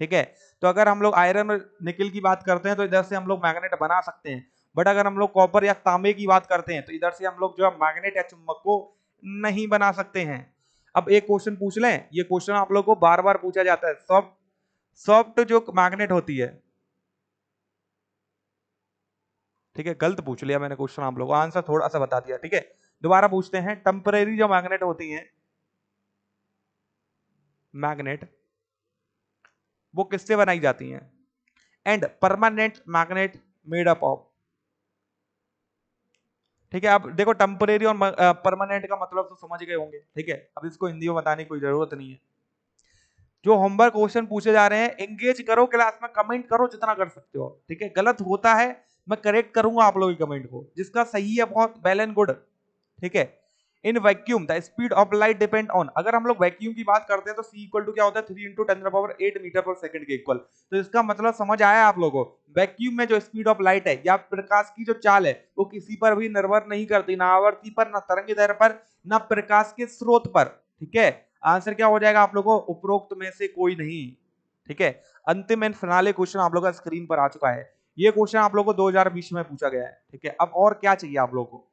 ठीक है। तो अगर हम लोग आयरन और निकल की बात करते हैं तो इधर से हम लोग मैग्नेट बना सकते हैं। बट अगर हम लोग कॉपर या तांबे की बात करते हैं तो इधर से हम लोग जो है मैग्नेट या चुंबक को नहीं बना सकते हैं। अब एक क्वेश्चन पूछ लें, ये क्वेश्चन आप लोग को बार बार पूछा जाता है। सॉफ्ट सॉफ्ट जो मैग्नेट होती है, ठीक है, गलत पूछ लिया मैंने क्वेश्चन आप लोगों को, आंसर थोड़ा सा बता दिया, ठीक है। दोबारा पूछते हैं, टेम्परेरी जो मैग्नेट होती है, मैग्नेट, वो किससे बनाई जाती हैं? And permanent magnet made up of, ठीक है। अब देखो, टेम्परेरी और परमानेंट का मतलब तो समझ गए होंगे, ठीक है। अब इसको हिंदी में बताने की कोई जरूरत नहीं है। जो होमवर्क क्वेश्चन पूछे जा रहे हैं, एंगेज करो क्लास में, कमेंट करो जितना कर सकते हो, ठीक है। गलत होता है मैं करेक्ट करूंगा आप लोगों के कमेंट को, जिसका सही है बहुत वेल एंड गुड, ठीक है। In vacuum the speed of light depend on. अगर हम लोग वैक्यूम की बात करते हैं तो C इक्वल टू क्या होता है? 3 इंटू 10⁸ मीटर पर सेकंड के इक्वल। तो इसका मतलब समझ आया आप लोगों को? वैक्यूम में जो स्पीड ऑफ लाइट है या प्रकाश की जो चाल है, वो किसी पर भी निर्भर नहीं करती, ना आवर्ती पर, ना तरंग दैर्ध्य पर, ना प्रकाश के स्रोत पर, ठीक है। आंसर क्या हो जाएगा आप लोगों को? उपरोक्त में से कोई नहीं, ठीक है। अंतिम एंड फिनाले क्वेश्चन आप लोगों का स्क्रीन पर आ चुका है। ये क्वेश्चन आप लोगों को 2020 में पूछा गया है, ठीक है। अब और क्या चाहिए आप लोगों को?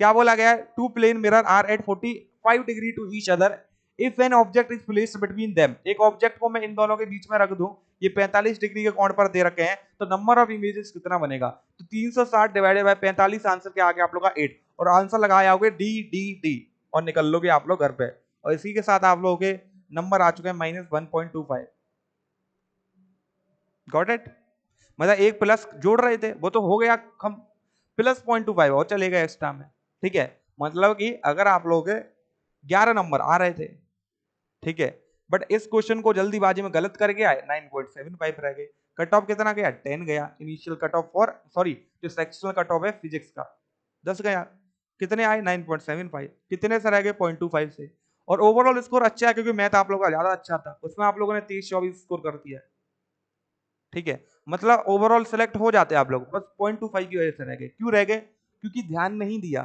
क्या बोला गया है? Two plane mirror are at 45 degree to each other if an object is placed between them. एक ऑब्जेक्ट को मैं इन दोनों के बीच में रख दूं, ये 45 डिग्री के कोण पर दे रखे हैं, तो नंबर ऑफ इमेजेस कितना बनेगा? तो 360 डिवाइडेड बाय 45, आंसर क्या आ गया आप लोग का? 8। और आंसर लगाए आओगे डी डी डी और निकल लोगे आप लोग घर पे। और इसी के साथ आप लोगों के नंबर आ चुके हैं -1.25। Got it? मतलब एक प्लस जोड़ रहे थे, वो तो हो गया, हम प्लस 0.25 और चलेगा एक्स्ट्रा में, ठीक है। मतलब कि अगर आप लोग 11 नंबर आ रहे थे, ठीक है, बट इस क्वेश्चन को जल्दीबाजी में गलत करके आए, 9.75 रह गए। कट ऑफ कितना गया? 10 गया। Initial cut off for, sorry, जो सेक्शनल कट ऑफ है फिजिक्स का, 10 गया। कितने आए? 9.75। कितने से रह गए? 0.25 से। और ओवरऑल स्कोर अच्छा है, क्योंकि मैथ आप लोगों का ज्यादा अच्छा था, उसमें आप लोगों ने 23-24 स्कोर कर दिया, ठीक है। मतलब ओवरऑल सेलेक्ट हो जाते आप लोग, बस 0.25 की वजह से रह गए। क्यों रह गए? क्योंकि ध्यान नहीं दिया,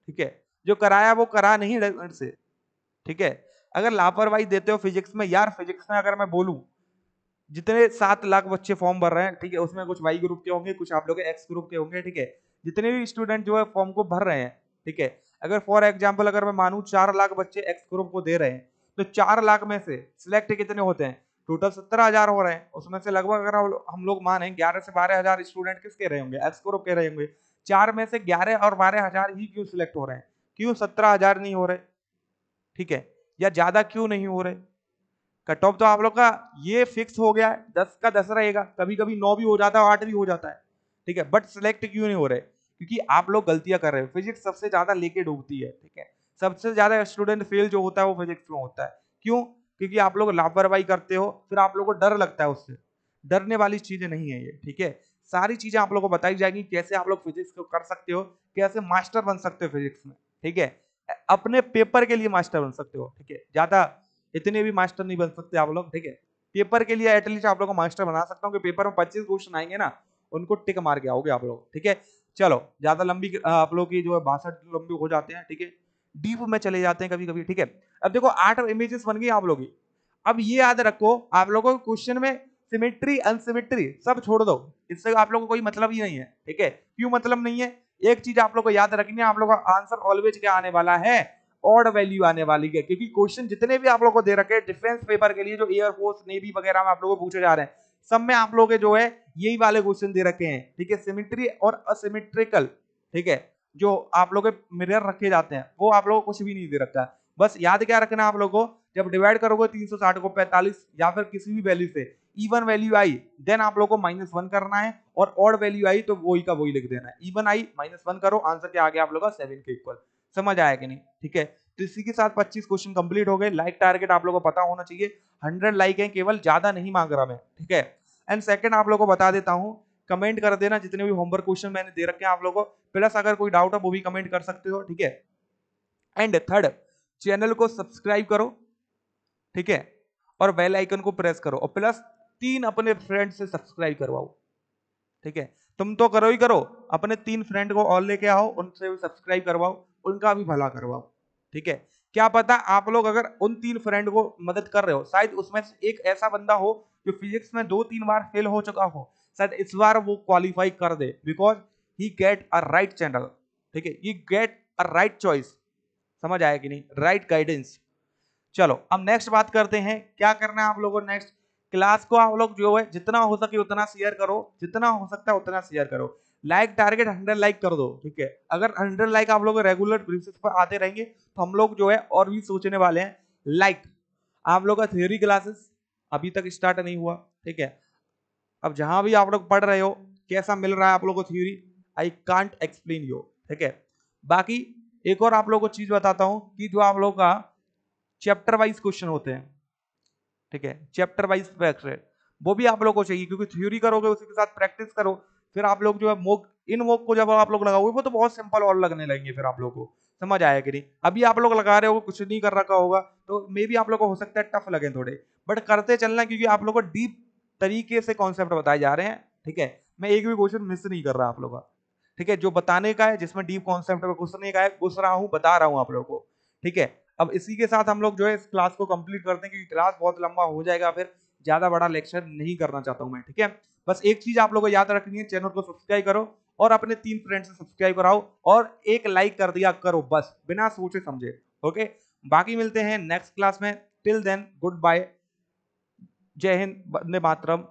ठीक है। जो कराया वो करा नहीं ढंग से, ठीक है। अगर लापरवाही देते हो फिजिक्स में, यार फिजिक्स में अगर मैं बोलूं, जितने 7 लाख बच्चे फॉर्म भर रहे हैं, ठीक है, उसमें कुछ वाई ग्रुप के होंगे, कुछ आप लोग एक्स ग्रुप के होंगे, ठीक है। जितने भी स्टूडेंट जो है फॉर्म को भर रहे हैं, ठीक है, अगर फॉर एग्जाम्पल अगर मैं मानूं 4 लाख बच्चे एक्स ग्रुप को दे रहे हैं, तो 4 लाख में से सिलेक्ट कितने होते हैं? टोटल 17,000 हो रहे हैं। उसमें से लगभग अगर हम लोग माने 11 से 12,000 स्टूडेंट किसके रहे होंगे? एक्स ग्रुप के रहे होंगे। 4 में से 11 और 12,000 ही क्यों सिलेक्ट हो रहे हैं? क्यों 17,000 नहीं हो रहे, ठीक है, या ज्यादा क्यों नहीं हो रहे? कट ऑफ तो आप लोग का ये फिक्स हो गया है, 10 का 10 रहेगा, कभी कभी 9 भी हो जाता है, 8 भी हो जाता है, ठीक है। बट सिलेक्ट क्यों नहीं हो रहे? क्योंकि आप लोग गलतियां कर रहे हो। फिजिक्स सबसे ज्यादा लेके डूबती है, ठीक है। सबसे ज्यादा स्टूडेंट फेल जो होता है वो फिजिक्स में होता है। क्यों? क्योंकि आप लोग लापरवाही करते हो, फिर आप लोगों को डर लगता है उससे। डरने वाली चीजें नहीं है ये, ठीक है। सारी चीजें आप लोगों को बताई जाएगी, कैसे आप लोग फिजिक्स को कर सकते हो, कैसे मास्टर बन सकते हो फिजिक्स में, ठीक है। अपने पेपर के लिए मास्टर बन सकते हो, ठीक है। ज्यादा इतने भी मास्टर नहीं बन सकते आप लोग, ठीक है। पेपर के लिए एटलीस्ट आप लोग को मास्टर बना सकता हूँ कि पेपर में 25 क्वेश्चन आएंगे ना, उनको टिक मार के आओगे आप लोग, ठीक है। चलो ज्यादा लंबी आप लोग की जो है 62 लंबी हो जाते हैं, ठीक है। डीप में चले जाते हैं कभी कभी, ठीक है। अब देखो 8 इमेजेस बन गई आप लोग की। अब ये याद रखो आप लोगों को क्वेश्चन में सिमेट्री अनसिमेट्री सब छोड़ दो, इससे आप लोगों को कोई मतलब ही नहीं है, ठीक है। क्यों मतलब नहीं है? एक चीज आप लोग को याद रखनी है, आप लोग का आंसर ऑलवेज क्या आने वाला है, ऑड वैल्यू आने वाली है। क्योंकि क्वेश्चन जितने भी आप लोग को दे रखे हैं डिफेंस पेपर के लिए, जो एयरफोर्स नेवी वगैरह में आप लोगों को पूछे जा रहे हैं, सब में आप लोग के जो है यही वाले क्वेश्चन दे रखे हैं, ठीक है। सिमेट्री और असिमेट्रिकल, ठीक है, जो आप लोग के मिरर रखे जाते हैं वो आप लोगों को कुछ भी नहीं दे रखा है। बस याद क्या रखना है आप लोगों को, जब डिवाइड करोगे 360 को 45 या फिर किसी भी वैल्यू से, इवन वैल्यू आई देन आप लोगों को -1 करना है, और ऑड वैल्यू आई तो वही का वही लिख देना है। इवन आई -1 करो, आंसर क्या आ गया आप लोगों का 7 के इक्वल। समझ आया कि नहीं, ठीक है। तो इसी के साथ 25 क्वेश्चन कंप्लीट हो गए। लाइक टारगेट आप लोगों को पता होना चाहिए, 100 लाइक है केवल, ज्यादा नहीं मांग रहा मैं, ठीक है। एंड सेकंड आप लोगों को बता देता हूं, कमेंट कर देना जितने भी होमवर्क क्वेश्चन मैंने दे रखे हैं आप लोगों को, प्लस अगर कोई डाउट है वो भी कमेंट कर सकते हो, ठीक है। एंड थर्ड, चैनल को सब्सक्राइब करो, ठीक है, और बेल आइकन को प्रेस करो, और प्लस 3 अपने फ्रेंड से सब्सक्राइब करवाओ, ठीक है। तुम तो करो ही करो, अपने 3 फ्रेंड को और लेके आओ, उनसे भी सब्सक्राइब करवाओ, उनका भी भला करवाओ, ठीक है। क्या पता आप लोग अगर उन 3 फ्रेंड को मदद कर रहे हो, शायद उसमें से एक ऐसा बंदा हो जो फिजिक्स में 2-3 बार फेल हो चुका हो, शायद इस बार वो क्वालिफाई कर दे, because he get a right channel, ठीक है, he get a right choice. समझ आया कि नहीं, राइट गाइडेंस। चलो अब नेक्स्ट बात करते हैं, क्या करना है आप लोगों को नेक्स्ट। क्लास को आप लोग जो है जितना हो सके उतना शेयर करो, जितना हो सकता है उतना शेयर करो। लाइक टारगेट 100 लाइक कर दो, ठीक है। अगर 100 लाइक आप लोग रेगुलर बेसिस पर आते रहेंगे तो हम लोग जो है और भी सोचने वाले हैं। लाइक आप लोग का थ्योरी क्लासेस अभी तक स्टार्ट नहीं हुआ, ठीक है। अब जहां भी आप लोग पढ़ रहे हो, कैसा मिल रहा है आप लोग को theory, I can't explain you, ठीक है। बाकी एक और आप लोग को चीज बताता हूं कि जो आप लोग का चैप्टर वाइज क्वेश्चन होते हैं, ठीक है, चैप्टर वाइज प्रैक्टिस वो भी आप लोग को चाहिए, क्योंकि थ्योरी करोगे उसी के साथ प्रैक्टिस करो, फिर आप लोग जो है मोक इन मोक को जब आप लोग लगाओगे वो तो बहुत सिंपल और लगने लगेंगे फिर आप लोग को। समझ आया कि नहीं? अभी आप लोग लगा रहे हो, कुछ नहीं कर रखा होगा, तो मे भी आप लोग को हो सकता है टफ लगे थोड़े, बट करते चलना, क्योंकि आप लोग को डीप तरीके से कॉन्सेप्ट बताए जा रहे हैं, ठीक है। मैं एक भी क्वेश्चन मिस नहीं कर रहा आप लोग का, ठीक है। जो बताने का है, जिसमें डीप कॉन्सेप्ट में घुसने का है, घुस रहा हूँ, बता रहा हूँ आप लोग को, ठीक है। अब इसी के साथ हम लोग जो है इस क्लास को कंप्लीट करते हैं, क्योंकि क्लास बहुत लंबा हो जाएगा, फिर ज्यादा बड़ा लेक्चर नहीं करना चाहता हूं मैं, ठीक है। बस एक चीज आप लोगों को याद रखनी है, चैनल को सब्सक्राइब करो और अपने 3 फ्रेंड से सब्सक्राइब कराओ, और एक लाइक कर दिया करो बस, बिना सोचे समझे, ओके। बाकी मिलते हैं नेक्स्ट क्लास में, टिल देन गुड बाय, जय हिंद, वंदे मातरम,